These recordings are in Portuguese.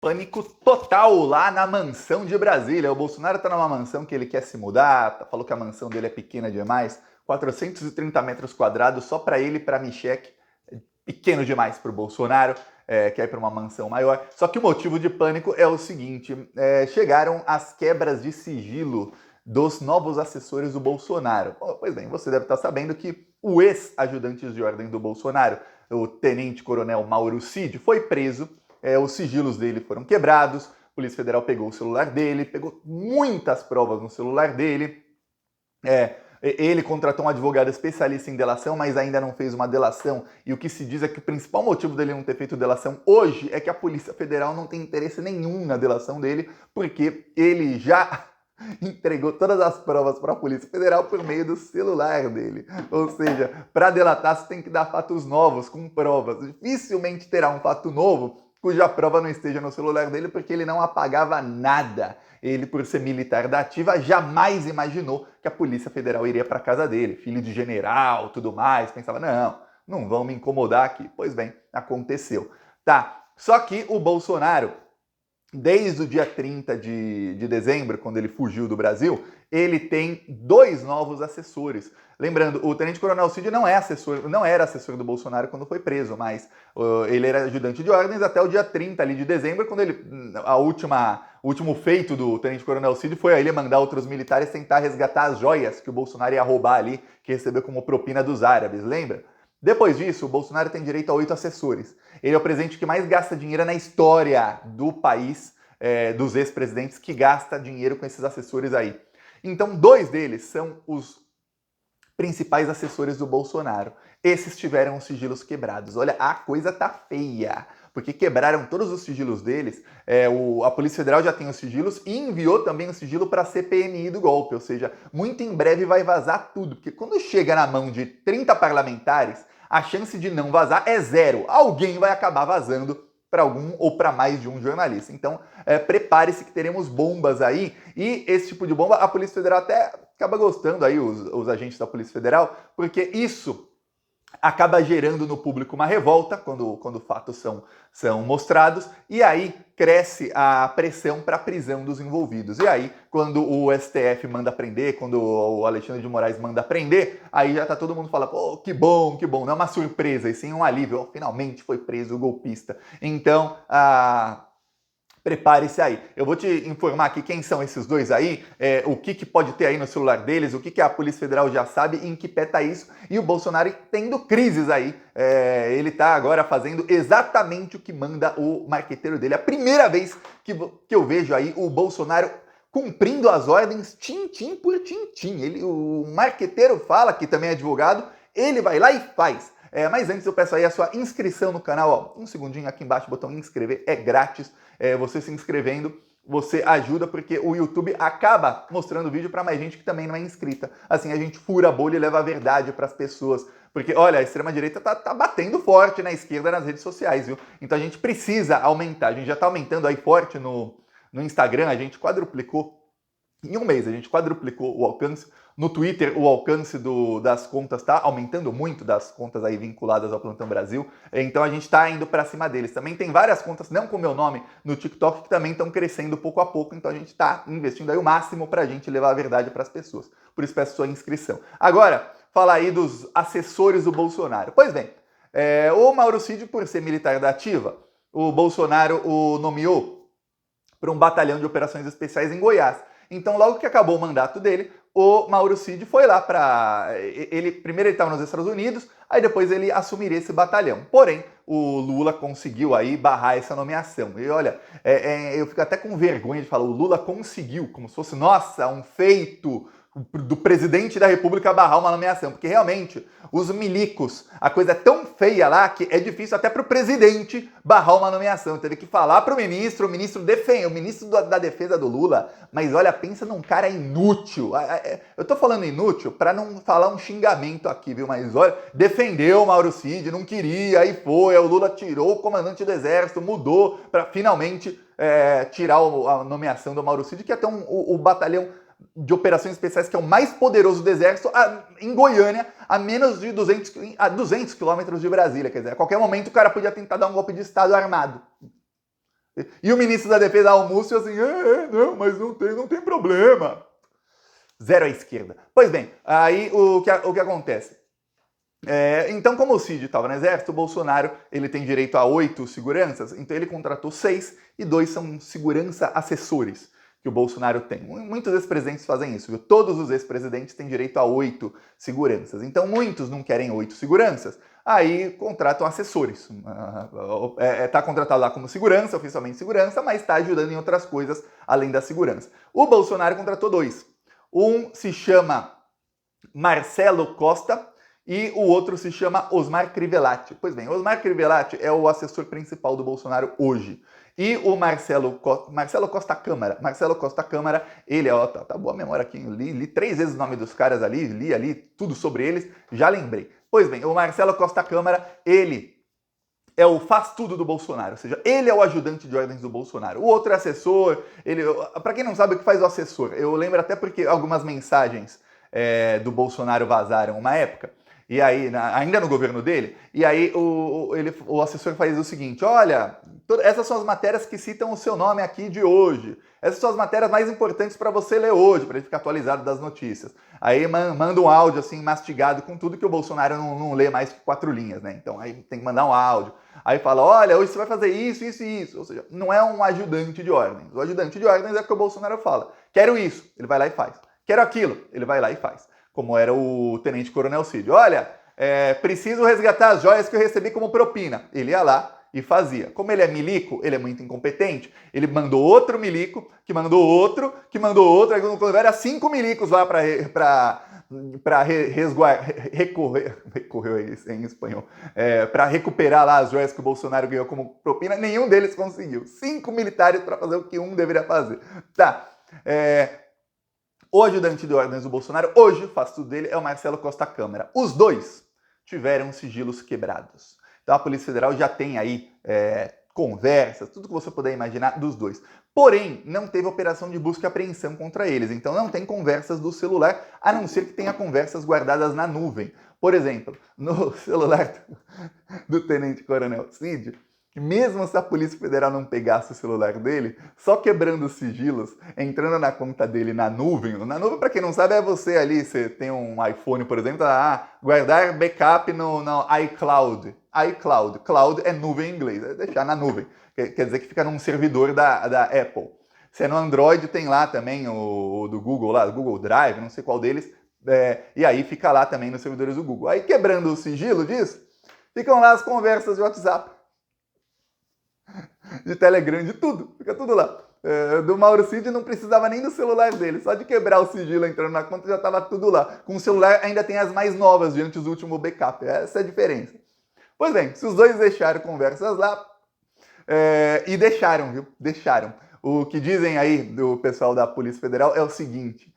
Pânico total lá na mansão de Brasília. O Bolsonaro tá numa mansão que ele quer se mudar, falou que a mansão dele é pequena demais, 430 metros quadrados só para ele e para Michek, pequeno demais para o Bolsonaro, quer ir para uma mansão maior. Só que o motivo de pânico é o seguinte, chegaram as quebras de sigilo dos novos assessores do Bolsonaro. Pois bem, você deve estar sabendo que o ex-ajudante de ordem do Bolsonaro, o tenente-coronel Mauro Cid, foi preso. Os sigilos dele foram quebrados, a Polícia Federal pegou o celular dele, pegou muitas provas no celular dele. Ele contratou um advogado especialista em delação, mas ainda não fez uma delação. E o que se diz é que o principal motivo dele não ter feito delação hoje é que a Polícia Federal não tem interesse nenhum na delação dele, porque ele já entregou todas as provas para a Polícia Federal por meio do celular dele. Ou seja, para delatar você tem que dar fatos novos, com provas. Dificilmente terá um fato novo cuja prova não esteja no celular dele, porque ele não apagava nada. Ele, por ser militar da ativa, jamais imaginou que a Polícia Federal iria para casa dele. Filho de general, tudo mais. Pensava, não vão me incomodar aqui. Pois bem, aconteceu. Tá, só que o Bolsonaro, desde o dia 30 de dezembro, quando ele fugiu do Brasil, ele tem 2 novos assessores. Lembrando, o tenente-coronel Cid não era assessor do Bolsonaro quando foi preso, mas ele era ajudante de ordens até o dia 30 ali de dezembro, quando o último feito do tenente-coronel Cid foi a ele mandar outros militares tentar resgatar as joias que o Bolsonaro ia roubar ali, que recebeu como propina dos árabes, lembra? Depois disso, o Bolsonaro tem direito a 8 assessores. Ele é o presidente que mais gasta dinheiro na história do país, dos ex-presidentes, que gasta dinheiro com esses assessores aí. Então, 2 deles são os principais assessores do Bolsonaro. Esses tiveram os sigilos quebrados. Olha, a coisa tá feia, porque quebraram todos os sigilos deles. A Polícia Federal já tem os sigilos e enviou também o sigilo para a CPMI do golpe, ou seja, muito em breve vai vazar tudo, porque quando chega na mão de 30 parlamentares, a chance de não vazar é zero. Alguém vai acabar vazando para algum ou para mais de um jornalista. Então, prepare-se que teremos bombas aí, e esse tipo de bomba a Polícia Federal até acaba gostando aí, os agentes da Polícia Federal, porque isso acaba gerando no público uma revolta quando fatos são mostrados, e aí cresce a pressão para a prisão dos envolvidos. E aí, quando o STF manda prender, quando o Alexandre de Moraes manda prender, aí já tá todo mundo falando, pô, que bom, não é uma surpresa, e sim um alívio, finalmente foi preso o golpista. Então, prepare-se aí. Eu vou te informar aqui quem são esses 2 aí, o que pode ter aí no celular deles, o que a Polícia Federal já sabe, em que pé tá isso, e o Bolsonaro tendo crises aí. Ele tá agora fazendo exatamente o que manda o marqueteiro dele. A primeira vez que eu vejo aí o Bolsonaro cumprindo as ordens tintim por tintim. O marqueteiro fala, que também é advogado, ele vai lá e faz. Mas antes eu peço aí a sua inscrição no canal, ó, um segundinho aqui embaixo, o botão inscrever, é grátis. Você se inscrevendo, você ajuda, porque o YouTube acaba mostrando o vídeo para mais gente que também não é inscrita. Assim a gente fura a bolha e leva a verdade para as pessoas. Porque, olha, a extrema-direita tá batendo forte na esquerda nas redes sociais, viu? Então a gente precisa aumentar. A gente já tá aumentando aí forte no Instagram, a gente quadruplicou. Em um mês, a gente quadruplicou o alcance. No Twitter, o alcance das contas está aumentando muito, das contas aí vinculadas ao Plantão Brasil. Então a gente está indo para cima deles. Também tem várias contas, não com o meu nome, no TikTok, que também estão crescendo pouco a pouco. Então a gente está investindo aí o máximo para a gente levar a verdade para as pessoas. Por isso peço sua inscrição. Agora, falar aí dos assessores do Bolsonaro. Pois bem, o Mauro Cid, por ser militar da ativa, o Bolsonaro o nomeou para um batalhão de operações especiais em Goiás. Então, logo que acabou o mandato dele, o Mauro Cid foi lá para... Primeiro ele estava nos Estados Unidos, aí depois ele assumiria esse batalhão. Porém, o Lula conseguiu aí barrar essa nomeação. E olha, eu fico até com vergonha de falar, o Lula conseguiu, como se fosse, nossa, um feito do presidente da República barrar uma nomeação, porque realmente os milicos, a coisa é tão feia lá que é difícil até para o presidente barrar uma nomeação. Teve que falar para o ministro defende, o ministro da defesa do Lula, mas olha, pensa num cara inútil. Eu tô falando inútil para não falar um xingamento aqui, viu? Mas olha, defendeu o Mauro Cid, não queria, aí foi, o Lula tirou o comandante do exército, mudou para finalmente tirar a nomeação do Mauro Cid, que até o batalhão de operações especiais, que é o mais poderoso do exército, em Goiânia, a menos de 200 quilômetros de Brasília. Quer dizer, a qualquer momento o cara podia tentar dar um golpe de estado armado. E o ministro da Defesa, o Múcio, assim, não, mas não tem problema. Zero à esquerda. Pois bem, aí o que acontece? Então, como o Cid estava no exército, o Bolsonaro ele tem direito a 8 seguranças, então ele contratou 6 e 2 são segurança assessores que o Bolsonaro tem. Muitos ex-presidentes fazem isso, viu? Todos os ex-presidentes têm direito a 8 seguranças. Então, muitos não querem 8 seguranças, aí contratam assessores. Está contratado lá como segurança, oficialmente segurança, mas está ajudando em outras coisas além da segurança. O Bolsonaro contratou 2. Um se chama Marcelo Costa e o outro se chama Osmar Crivellati. Pois bem, Osmar Crivellati é o assessor principal do Bolsonaro hoje. E o Marcelo Costa Câmara, ele tá boa a memória aqui, li 3 vezes o nome dos caras ali, li ali tudo sobre eles, já lembrei. Pois bem, o Marcelo Costa Câmara, ele é o faz-tudo do Bolsonaro, ou seja, ele é o ajudante de ordens do Bolsonaro. O outro é assessor, para quem não sabe o que faz o assessor, eu lembro até porque algumas mensagens do Bolsonaro vazaram uma época, e aí, ainda no governo dele, e aí o assessor faz o seguinte, olha, essas são as matérias que citam o seu nome aqui de hoje, essas são as matérias mais importantes para você ler hoje, para ele ficar atualizado das notícias. Aí manda um áudio assim, mastigado com tudo que o Bolsonaro não lê mais que 4 linhas, né? Então aí tem que mandar um áudio. Aí fala, olha, hoje você vai fazer isso, isso e isso. Ou seja, não é um ajudante de ordens. O ajudante de ordens é o que o Bolsonaro fala. Quero isso, ele vai lá e faz. Quero aquilo, ele vai lá e faz. Como era o Tenente Coronel Cid. Olha, preciso resgatar as joias que eu recebi como propina. Ele ia lá e fazia. Como ele é milico, ele é muito incompetente, ele mandou outro milico, que mandou outro, aí quando era 5 milicos lá para recorrer em espanhol, para recuperar lá as joias que o Bolsonaro ganhou como propina, nenhum deles conseguiu. 5 militares para fazer o que um deveria fazer. Tá. O ajudante de ordens do Bolsonaro, hoje, faz tudo dele, é o Marcelo Costa Câmara. Os dois tiveram sigilos quebrados. Então a Polícia Federal já tem aí conversas, tudo que você puder imaginar dos dois. Porém, não teve operação de busca e apreensão contra eles. Então não tem conversas do celular, a não ser que tenha conversas guardadas na nuvem. Por exemplo, no celular do Tenente Coronel Cid, mesmo se a Polícia Federal não pegasse o celular dele, só quebrando os sigilos, entrando na conta dele na nuvem, para quem não sabe, é você ali, você tem um iPhone, por exemplo, guardar backup no iCloud. iCloud, cloud é nuvem em inglês, é deixar na nuvem, quer dizer que fica num servidor da Apple. Se é no Android, tem lá também o do Google, lá, Google Drive, não sei qual deles, e aí fica lá também nos servidores do Google. Aí quebrando o sigilo disso, ficam lá as conversas de WhatsApp, de Telegram, de tudo, fica tudo lá. Do Mauro Cid não precisava nem do celular dele, só de quebrar o sigilo entrando na conta já estava tudo lá. Com o celular ainda tem as mais novas diante do último backup, essa é a diferença. Pois bem, se os dois deixaram conversas lá, e deixaram, viu? Deixaram. O que dizem aí do pessoal da Polícia Federal é o seguinte,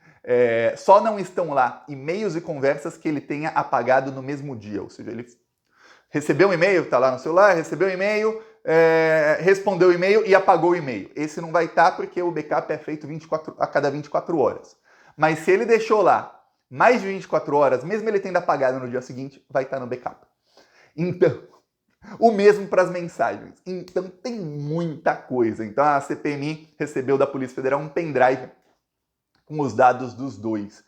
só não estão lá e-mails e conversas que ele tenha apagado no mesmo dia, ou seja, ele recebeu um e-mail, está lá no celular, recebeu um e-mail, respondeu o e-mail e apagou o e-mail. Esse não vai estar porque o backup é feito a cada 24 horas. Mas se ele deixou lá mais de 24 horas, mesmo ele tendo apagado no dia seguinte, vai estar no backup. Então, o mesmo para as mensagens. Então tem muita coisa. Então a CPMI recebeu da Polícia Federal um pendrive com os dados dos dois.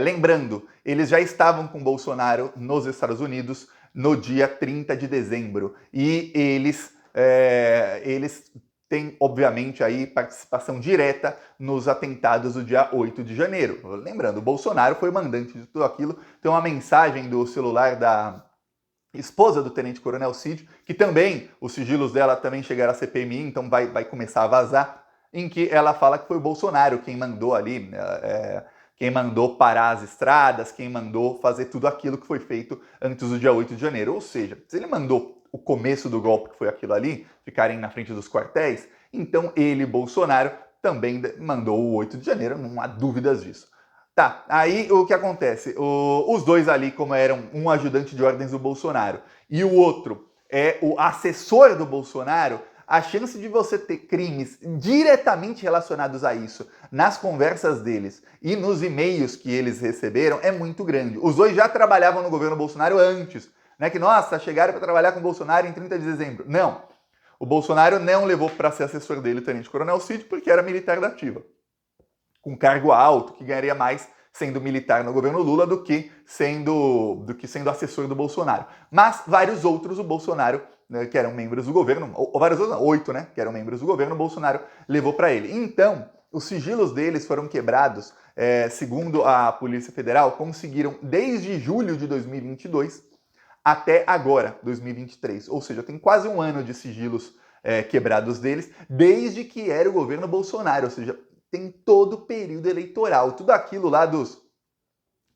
Lembrando, eles já estavam com Bolsonaro nos Estados Unidos no dia 30 de dezembro. E eles têm, obviamente, aí participação direta nos atentados do dia 8 de janeiro. Lembrando, o Bolsonaro foi o mandante de tudo aquilo. Tem uma mensagem do celular da esposa do Tenente Coronel Cid, que também, os sigilos dela também chegaram à CPMI, então vai começar a vazar, em que ela fala que foi o Bolsonaro quem mandou ali, quem mandou parar as estradas, quem mandou fazer tudo aquilo que foi feito antes do dia 8 de janeiro. Ou seja, se ele mandou o começo do golpe, que foi aquilo ali, ficarem na frente dos quartéis, então ele, Bolsonaro, também mandou o 8 de janeiro, não há dúvidas disso. Tá, aí o que acontece? Os dois ali, como eram um ajudante de ordens do Bolsonaro e o outro é o assessor do Bolsonaro, a chance de você ter crimes diretamente relacionados a isso nas conversas deles e nos e-mails que eles receberam é muito grande. Os dois já trabalhavam no governo Bolsonaro antes, né? Que, nossa, chegaram para trabalhar com o Bolsonaro em 30 de dezembro. Não. O Bolsonaro não levou para ser assessor dele o tenente-coronel Cid porque era militar da ativa, com cargo alto, que ganharia mais sendo militar no governo Lula do que sendo assessor do Bolsonaro. Mas vários outros o Bolsonaro, né, que eram membros do governo, ou vários outros, não, 8, né, que eram membros do governo, o Bolsonaro levou para ele. Então, os sigilos deles foram quebrados, segundo a Polícia Federal, conseguiram desde julho de 2022 até agora, 2023. Ou seja, tem quase um ano de sigilos quebrados deles, desde que era o governo Bolsonaro, ou seja, tem todo o período eleitoral, tudo aquilo lá dos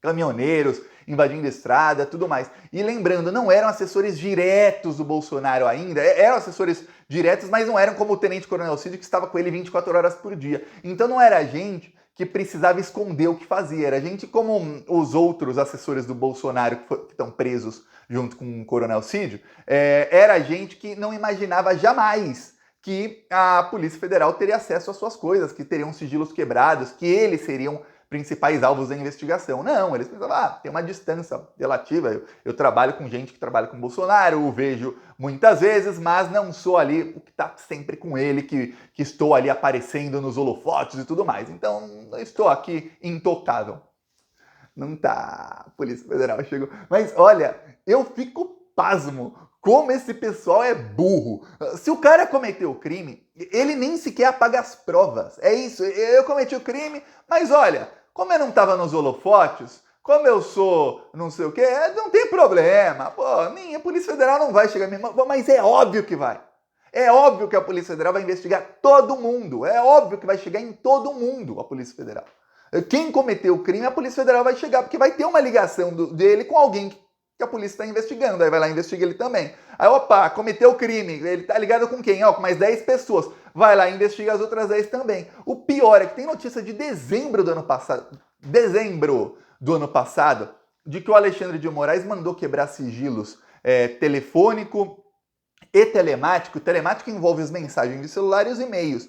caminhoneiros invadindo estrada, tudo mais. E lembrando, não eram assessores diretos do Bolsonaro ainda, eram assessores diretos, mas não eram como o tenente-coronel Cid, que estava com ele 24 horas por dia. Então não era gente que precisava esconder o que fazia, era gente como os outros assessores do Bolsonaro que estão presos junto com o coronel Cid, era gente que não imaginava jamais que a Polícia Federal teria acesso às suas coisas, que teriam sigilos quebrados, que eles seriam principais alvos da investigação. Não, eles pensavam, tem uma distância relativa, eu trabalho com gente que trabalha com Bolsonaro, o vejo muitas vezes, mas não sou ali o que está sempre com ele, que estou ali aparecendo nos holofotes e tudo mais. Então, eu estou aqui intocável. Não tá, a Polícia Federal chegou. Mas olha, eu fico pasmo como esse pessoal é burro. Se o cara cometeu o crime, ele nem sequer apaga as provas. É isso, eu cometi o crime, mas olha, como eu não tava nos holofotes, como eu sou não sei o que, não tem problema. Pô, nem a Polícia Federal não vai chegar mesmo, mas é óbvio que vai. É óbvio que a Polícia Federal vai investigar todo mundo. É óbvio que vai chegar em todo mundo a Polícia Federal. Quem cometeu o crime, a Polícia Federal vai chegar, porque vai ter uma ligação dele com alguém que a polícia está investigando. Aí vai lá e investiga ele também. Aí, opa, cometeu o crime. Ele tá ligado com quem? Ó, com mais 10 pessoas. Vai lá e investiga as outras 10 também. O pior é que tem notícia de dezembro do ano passado, de que o Alexandre de Moraes mandou quebrar sigilos telefônico e telemático. Telemático envolve as mensagens de celular e os e-mails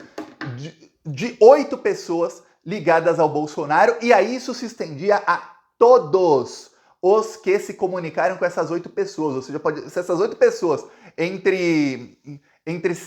de 8 pessoas ligadas ao Bolsonaro, e aí isso se estendia a todos os que se comunicaram com essas 8 pessoas. Ou seja, se essas 8 pessoas entre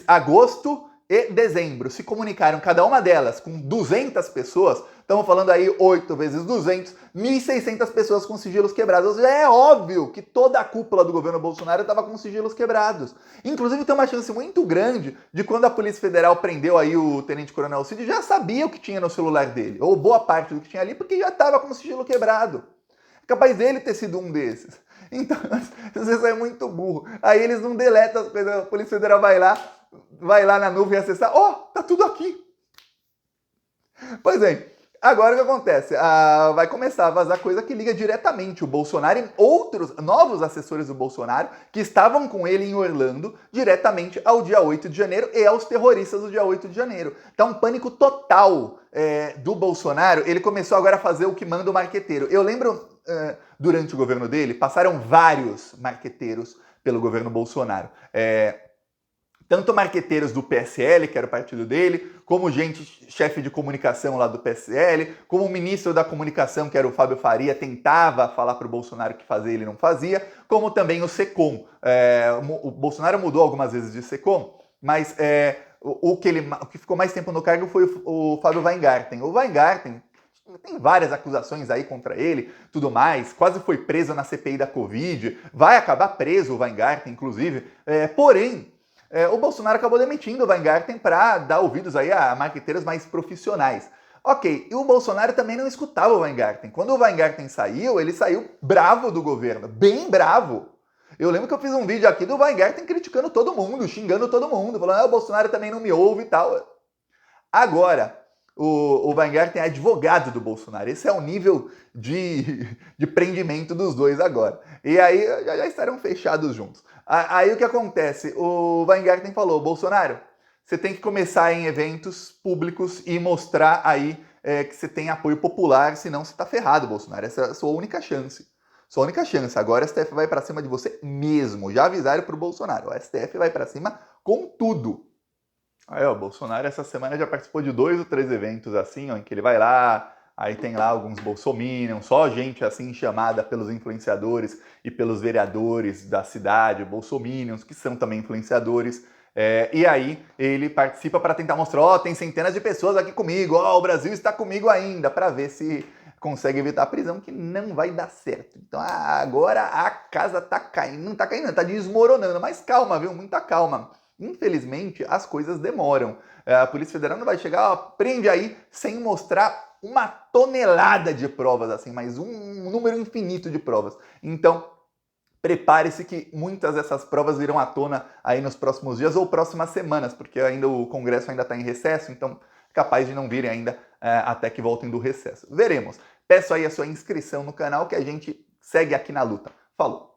agosto e dezembro se comunicaram, cada uma delas com 200 pessoas, estamos falando aí 8 vezes 200, 1.600 pessoas com sigilos quebrados. Ou seja, é óbvio que toda a cúpula do governo Bolsonaro estava com sigilos quebrados. Inclusive tem uma chance muito grande de quando a Polícia Federal prendeu aí o tenente-coronel Cid, já sabia o que tinha no celular dele, ou boa parte do que tinha ali, porque já estava com o sigilo quebrado. É capaz dele ter sido um desses. Então, você é muito burro. Aí eles não deletam as coisas, a Polícia Federal vai lá na nuvem acessar, tá tudo aqui. Pois é, agora o que acontece? Vai começar a vazar coisa que liga diretamente o Bolsonaro e outros novos assessores do Bolsonaro que estavam com ele em Orlando diretamente ao dia 8 de janeiro e aos terroristas do dia 8 de janeiro. Tá um pânico total do Bolsonaro. Ele começou agora a fazer o que manda o marqueteiro. Eu lembro, durante o governo dele, passaram vários marqueteiros pelo governo Bolsonaro. Tanto marqueteiros do PSL, que era o partido dele, como chefe de comunicação lá do PSL, como o ministro da comunicação, que era o Fábio Faria, tentava falar para o Bolsonaro o que fazer, ele não fazia, como também o SECOM. O Bolsonaro mudou algumas vezes de SECOM, mas o que ficou mais tempo no cargo foi o Fábio Weingarten. O Weingarten tem várias acusações aí contra ele, tudo mais, quase foi preso na CPI da Covid, vai acabar preso o Weingarten, inclusive, porém, o Bolsonaro acabou demitindo o Weingarten para dar ouvidos aí a marqueteiros mais profissionais. Ok, e o Bolsonaro também não escutava o Weingarten. Quando o Weingarten saiu, ele saiu bravo do governo, bem bravo. Eu lembro que eu fiz um vídeo aqui do Weingarten criticando todo mundo, xingando todo mundo, falando, o Bolsonaro também não me ouve e tal. Agora, o Weingarten é advogado do Bolsonaro. Esse é o nível de prendimento dos dois agora. E aí já estarão fechados juntos. Aí o que acontece? O Weingarten falou, Bolsonaro, você tem que começar em eventos públicos e mostrar aí que você tem apoio popular, senão você tá ferrado, Bolsonaro. Essa é a sua única chance. Sua única chance. Agora o STF vai pra cima de você mesmo. Já avisaram pro Bolsonaro. O STF vai pra cima com tudo. Aí, o Bolsonaro essa semana já participou de 2 ou 3 eventos assim, em que ele vai lá, aí tem lá alguns bolsominions, só gente assim chamada pelos influenciadores e pelos vereadores da cidade, bolsominions, que são também influenciadores, E aí ele participa para tentar mostrar, ó, tem centenas de pessoas aqui comigo, ó, o Brasil está comigo ainda, para ver se consegue evitar a prisão, que não vai dar certo. Então agora a casa tá caindo, não tá caindo, tá desmoronando, mas calma, viu? Muita calma. Infelizmente, as coisas demoram. A Polícia Federal não vai chegar, ó, prende aí, sem mostrar uma tonelada de provas, assim, mas um número infinito de provas. Então, prepare-se que muitas dessas provas virão à tona aí nos próximos dias ou próximas semanas, porque ainda o Congresso ainda está em recesso, então é capaz de não virem ainda até que voltem do recesso. Veremos. Peço aí a sua inscrição no canal que a gente segue aqui na luta. Falou!